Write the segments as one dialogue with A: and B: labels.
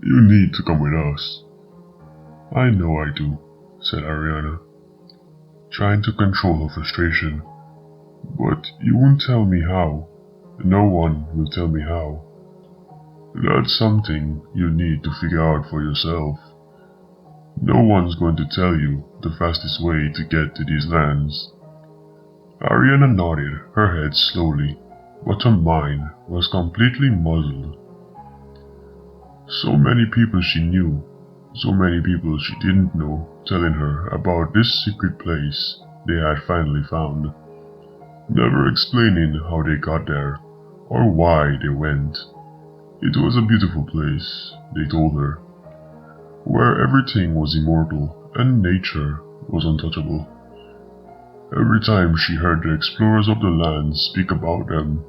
A: You need to come with us. I know I do, said Ariana, trying to control her frustration. But you won't tell me how. No one will tell me how. That's something you need to figure out for yourself. No one's going to tell you the fastest way to get to these lands. Ariana nodded her head slowly, but her mind was completely muzzled. So many people she knew, so many people she didn't know, telling her about this secret place they had finally found, never explaining how they got there or why they went. It was a beautiful place, they told her, where everything was immortal and nature was untouchable. Every time she heard the explorers of the land speak about them,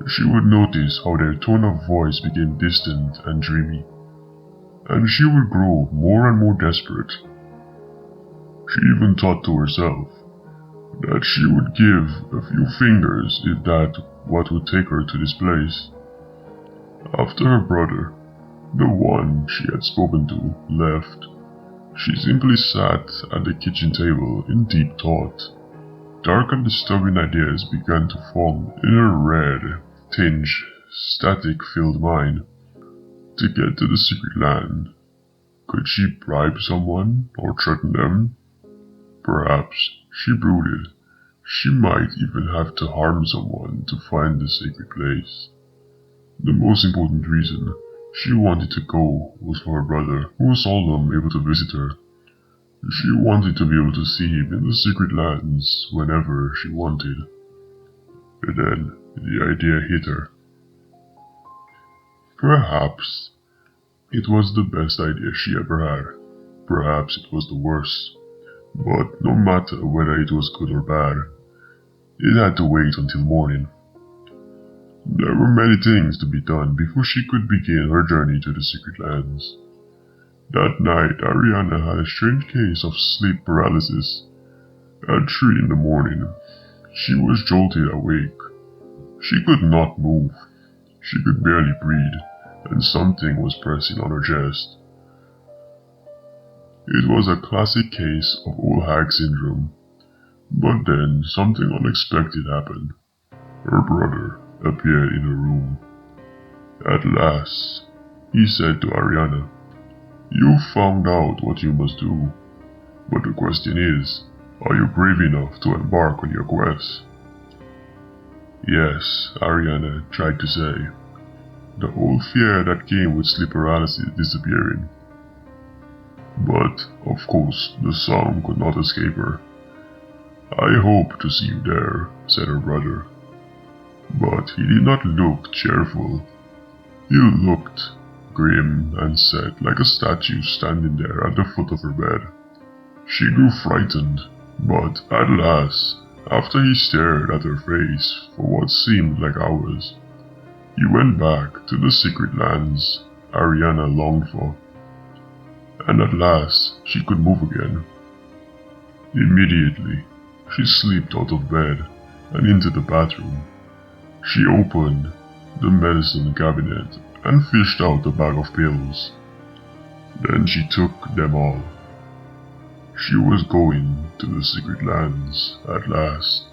A: she would notice how their tone of voice became distant and dreamy, and she would grow more and more desperate. She even thought to herself that she would give a few fingers if that what would take her to this place. After her brother, the one she had spoken to, left, she simply sat at the kitchen table in deep thought. Dark and disturbing ideas began to form in her red, tinged, static-filled mind. To get to the secret land, could she bribe someone or threaten them? Perhaps, she brooded, she might even have to harm someone to find the sacred place. The most important reason she wanted to go was for her brother, who was seldom able to visit her. She wanted to be able to see him in the secret lands whenever she wanted. But then, the idea hit her. Perhaps it was the best idea she ever had. Perhaps it was the worst. But no matter whether it was good or bad, it had to wait until morning. There were many things to be done before she could begin her journey to the secret lands. That night, Ariana had a strange case of sleep paralysis. At 3 in the morning, she was jolted awake. She could not move. She could barely breathe, and something was pressing on her chest. It was a classic case of old hag syndrome. But then something unexpected happened. Her brother appeared in her room. At last, he said to Ariana, "You found out what you must do, but the question is, are you brave enough to embark on your quest?" Yes, Ariana tried to say, the old fear that came with sleep paralysis disappearing. But, of course, the song could not escape her. "I hope to see you there," said her brother. But he did not look cheerful. He looked grim and set, like a statue standing there at the foot of her bed. She grew frightened, but at last, after he stared at her face for what seemed like hours, he went back to the secret lands Ariana longed for. And at last, she could move again. Immediately, she slipped out of bed and into the bathroom. She opened the medicine cabinet and fished out a bag of pills. Then she took them all. She was going to the secret lands at last.